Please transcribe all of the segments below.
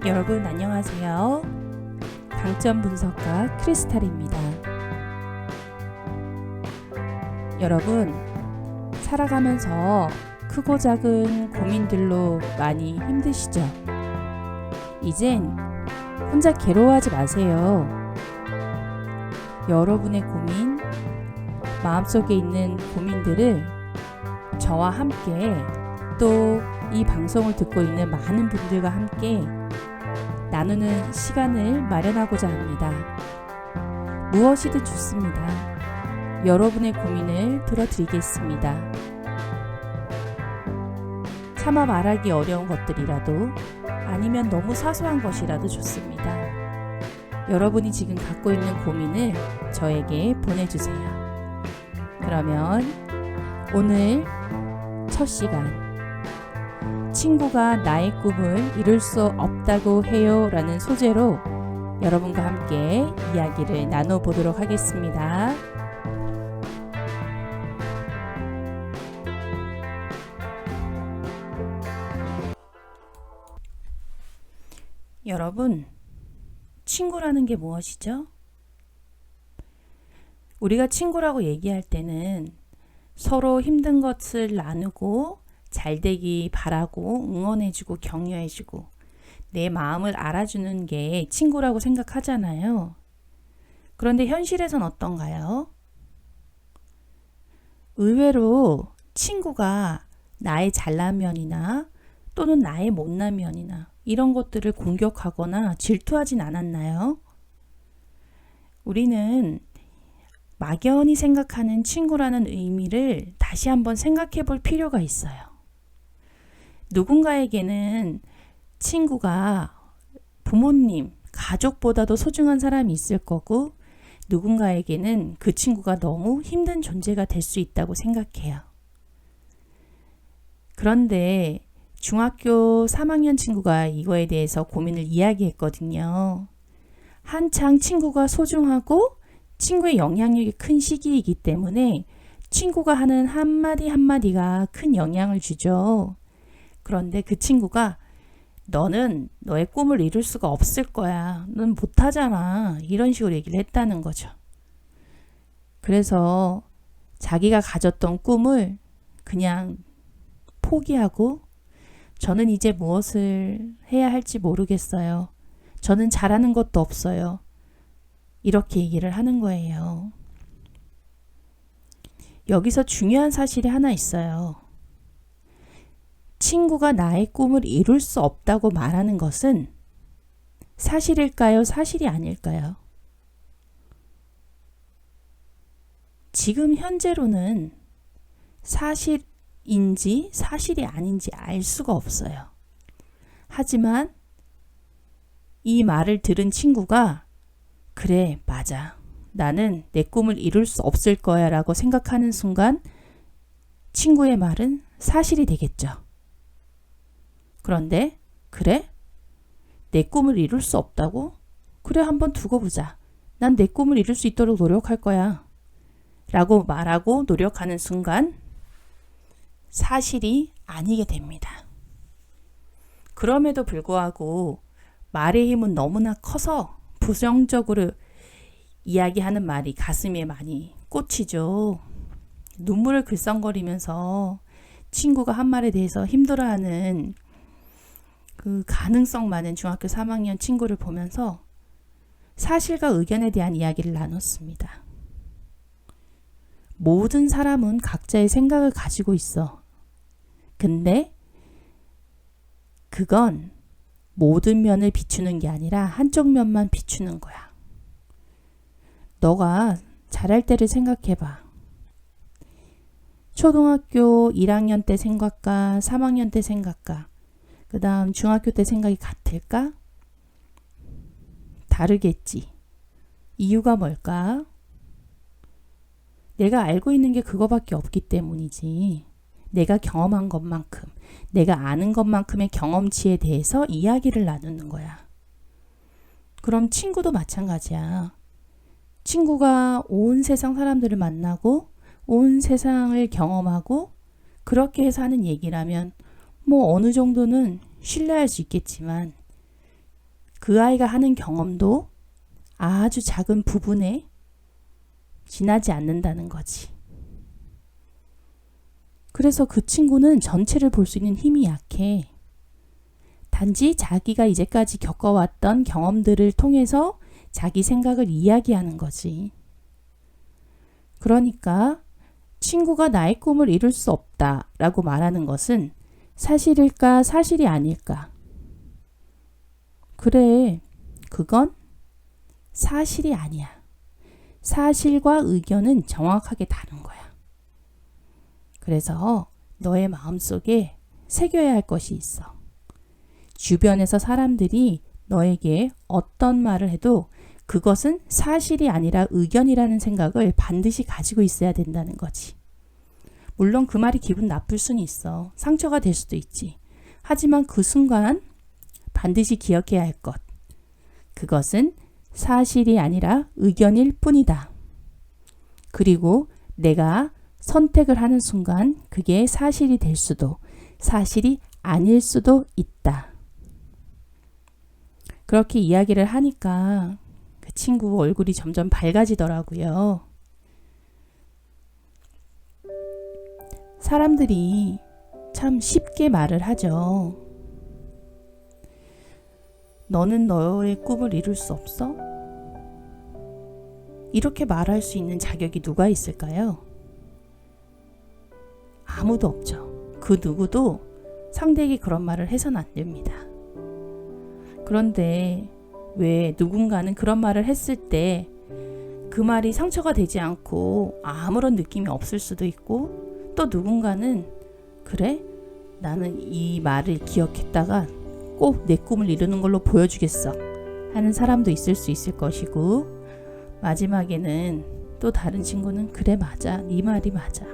여러분 안녕하세요. 강점 분석가 크리스탈입니다. 여러분, 살아가면서 크고 작은 고민들로 많이 힘드시죠? 이젠 혼자 괴로워하지 마세요. 여러분의 고민, 마음속에 있는 고민들을 저와 함께 또 이 방송을 듣고 있는 많은 분들과 함께 나누는 시간을 마련하고자 합니다. 무엇이든 좋습니다. 여러분의 고민을 들어드리겠습니다. 차마 말하기 어려운 것들이라도 아니면 너무 사소한 것이라도 좋습니다. 여러분이 지금 갖고 있는 고민을 저에게 보내주세요. 그러면 오늘 첫 시간, 친구가 나의 꿈을 이룰 수 없다고 해요 라는 소재로 여러분과 함께 이야기를 나눠보도록 하겠습니다. 여러분, 친구라는 게 무엇이죠? 우리가 친구라고 얘기할 때는 서로 힘든 것을 나누고 잘되기 바라고 응원해주고 격려해주고 내 마음을 알아주는 게 친구라고 생각하잖아요. 그런데 현실에선 어떤가요? 의외로 친구가 나의 잘난 면이나 또는 나의 못난 면이나 이런 것들을 공격하거나 질투하진 않았나요? 우리는 막연히 생각하는 친구라는 의미를 다시 한번 생각해 볼 필요가 있어요. 누군가에게는 친구가 부모님, 가족보다도 소중한 사람이 있을 거고 누군가에게는 그 친구가 너무 힘든 존재가 될 수 있다고 생각해요. 그런데 중학교 3학년 친구가 이거에 대해서 고민을 이야기했거든요. 한창 친구가 소중하고 친구의 영향력이 큰 시기이기 때문에 친구가 하는 한마디 한마디가 큰 영향을 주죠. 그런데 그 친구가 너는 너의 꿈을 이룰 수가 없을 거야. 넌 못하잖아. 이런 식으로 얘기를 했다는 거죠. 그래서 자기가 가졌던 꿈을 그냥 포기하고 저는 이제 무엇을 해야 할지 모르겠어요. 저는 잘하는 것도 없어요. 이렇게 얘기를 하는 거예요. 여기서 중요한 사실이 하나 있어요. 친구가 나의 꿈을 이룰 수 없다고 말하는 것은 사실일까요? 사실이 아닐까요? 지금 현재로는 사실인지 사실이 아닌지 알 수가 없어요. 하지만 이 말을 들은 친구가 그래, 맞아. 나는 내 꿈을 이룰 수 없을 거야 라고 생각하는 순간 친구의 말은 사실이 되겠죠. 그런데 그래? 내 꿈을 이룰 수 없다고? 그래, 한번 두고 보자. 난 내 꿈을 이룰 수 있도록 노력할 거야. 라고 말하고 노력하는 순간 사실이 아니게 됩니다. 그럼에도 불구하고 말의 힘은 너무나 커서 부정적으로 이야기하는 말이 가슴에 많이 꽂히죠. 눈물을 글썽거리면서 친구가 한 말에 대해서 힘들어하는 그 가능성 많은 중학교 3학년 친구를 보면서 사실과 의견에 대한 이야기를 나눴습니다. 모든 사람은 각자의 생각을 가지고 있어. 근데 그건 모든 면을 비추는 게 아니라 한쪽 면만 비추는 거야. 너가 잘할 때를 생각해봐. 초등학교 1학년 때 생각과 3학년 때 생각과 그 다음 중학교 때 생각이 같을까? 다르겠지. 이유가 뭘까? 내가 알고 있는 게 그거밖에 없기 때문이지. 내가 경험한 것만큼, 내가 아는 것만큼의 경험치에 대해서 이야기를 나누는 거야. 그럼 친구도 마찬가지야. 친구가 온 세상 사람들을 만나고 온 세상을 경험하고 그렇게 해서 하는 얘기라면 뭐 어느 정도는 신뢰할 수 있겠지만 그 아이가 하는 경험도 아주 작은 부분에 지나지 않는다는 거지. 그래서 그 친구는 전체를 볼 수 있는 힘이 약해. 단지 자기가 이제까지 겪어왔던 경험들을 통해서 자기 생각을 이야기하는 거지. 그러니까 친구가 나의 꿈을 이룰 수 없다 라고 말하는 것은 사실일까 사실이 아닐까? 그래, 그건 사실이 아니야. 사실과 의견은 정확하게 다른 거야. 그래서 너의 마음속에 새겨야 할 것이 있어. 주변에서 사람들이 너에게 어떤 말을 해도 그것은 사실이 아니라 의견이라는 생각을 반드시 가지고 있어야 된다는 거지. 물론 그 말이 기분 나쁠 수는 있어. 상처가 될 수도 있지. 하지만 그 순간 반드시 기억해야 할 것. 그것은 사실이 아니라 의견일 뿐이다. 그리고 내가 선택을 하는 순간 그게 사실이 될 수도 사실이 아닐 수도 있다. 그렇게 이야기를 하니까 그 친구 얼굴이 점점 밝아지더라고요. 사람들이 참 쉽게 말을 하죠. 너는 너의 꿈을 이룰 수 없어? 이렇게 말할 수 있는 자격이 누가 있을까요? 아무도 없죠. 그 누구도 상대에게 그런 말을 해서는 안 됩니다. 그런데 왜 누군가는 그런 말을 했을 때 그 말이 상처가 되지 않고 아무런 느낌이 없을 수도 있고, 또 누군가는 그래? 나는 이 말을 기억했다가 꼭 내 꿈을 이루는 걸로 보여주겠어 하는 사람도 있을 수 있을 것이고, 마지막에는 또 다른 친구는 그래 맞아, 네 말이 맞아,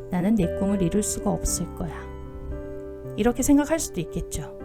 나는 내 꿈을 이룰 수가 없을 거야, 이렇게 생각할 수도 있겠죠.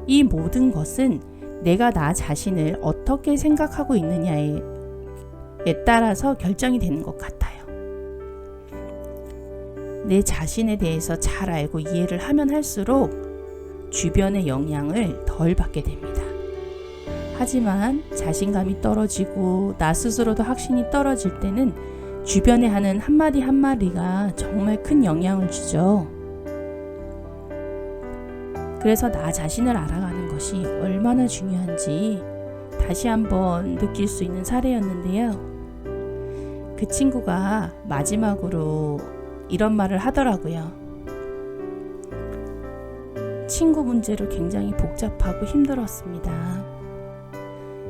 이 모든 것은 내가 나 자신을 어떻게 생각하고 있느냐에 따라서 결정이 되는 것 같아요. 내 자신에 대해서 잘 알고 이해를 하면 할수록 주변의 영향을 덜 받게 됩니다. 하지만 자신감이 떨어지고 나 스스로도 확신이 떨어질 때는 주변에 하는 한마디 한마디가 정말 큰 영향을 주죠. 그래서 나 자신을 알아가는 것이 얼마나 중요한지 다시 한번 느낄 수 있는 사례였는데요. 그 친구가 마지막으로 이런 말을 하더라고요. 친구 문제로 굉장히 복잡하고 힘들었습니다.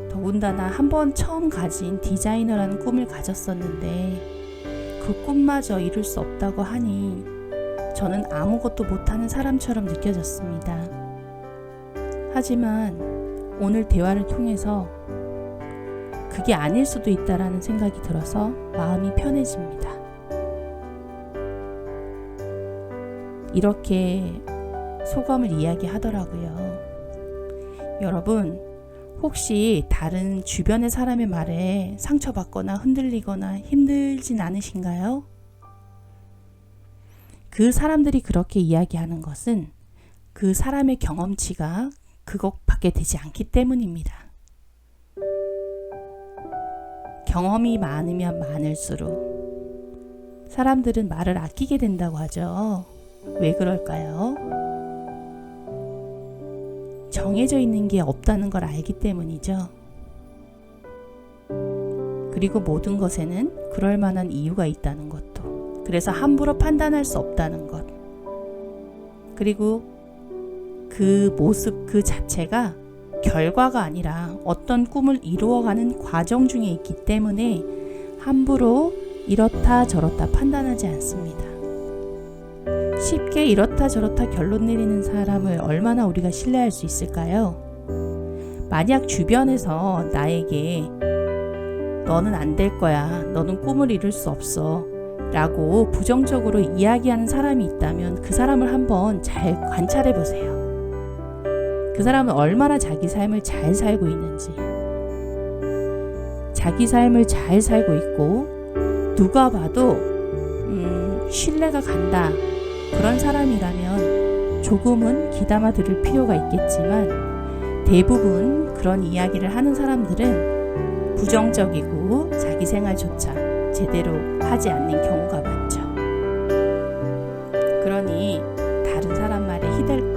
더군다나 한번 처음 가진 디자이너라는 꿈을 가졌었는데 그 꿈마저 이룰 수 없다고 하니 저는 아무것도 못하는 사람처럼 느껴졌습니다. 하지만 오늘 대화를 통해서 그게 아닐 수도 있다라는 생각이 들어서 마음이 편해집니다. 이렇게 소감을 이야기하더라고요. 여러분, 혹시 다른 주변의 사람의 말에 상처받거나 흔들리거나 힘들진 않으신가요? 그 사람들이 그렇게 이야기하는 것은 그 사람의 경험치가 그것밖에 되지 않기 때문입니다. 경험이 많으면 많을수록 사람들은 말을 아끼게 된다고 하죠. 왜 그럴까요? 정해져 있는 게 없다는 걸 알기 때문이죠. 그리고 모든 것에는 그럴 만한 이유가 있다는 것도, 그래서 함부로 판단할 수 없다는 것, 그리고 그 모습 그 자체가 결과가 아니라 어떤 꿈을 이루어가는 과정 중에 있기 때문에 함부로 이렇다 저렇다 판단하지 않습니다. 쉽게 이렇다 저렇다 결론 내리는 사람을 얼마나 우리가 신뢰할 수 있을까요? 만약 주변에서 나에게 너는 안 될 거야, 너는 꿈을 이룰 수 없어 라고 부정적으로 이야기하는 사람이 있다면 그 사람을 한번 잘 관찰해 보세요. 그 사람은 얼마나 자기 삶을 잘 살고 있는지, 자기 삶을 잘 살고 있고 누가 봐도 신뢰가 간다, 그런 사람이라면 조금은 귀담아 들을 필요가 있겠지만, 대부분 그런 이야기를 하는 사람들은 부정적이고 자기 생활조차 제대로 하지 않는 경우가 많죠. 그러니 다른 사람 말에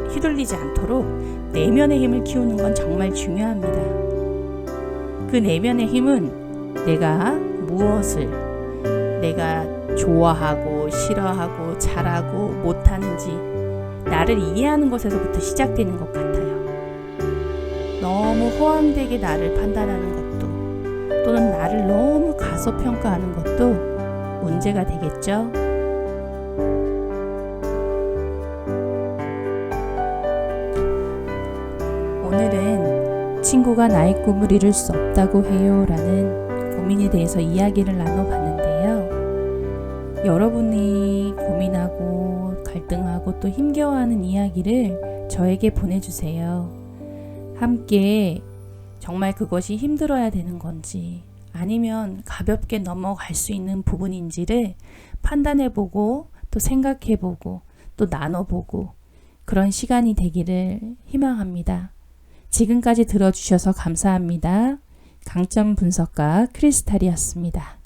휘둘리지 않도록 내면의 힘을 키우는 건 정말 중요합니다. 그 내면의 힘은 내가 무엇을 내가 좋아하고 싫어하고 잘하고 못하는지 나를 이해하는 것에서부터 시작되는 것 같아요. 너무 허황되게 나를 판단하는 것도 또는 나를 너무 가소평가하는 것도 문제가 되겠죠. 오늘은 친구가 나의 꿈을 이룰 수 없다고 해요 라는 고민에 대해서 이야기를 나눠봤는데요. 여러분이 고민하고 갈등하고 또 힘겨워하는 이야기를 저에게 보내주세요. 함께 정말 그것이 힘들어야 되는 건지 아니면 가볍게 넘어갈 수 있는 부분인지를 판단해보고 또 생각해보고 또 나눠보고 그런 시간이 되기를 희망합니다. 지금까지 들어주셔서 감사합니다. 강점 분석가 크리스탈이었습니다.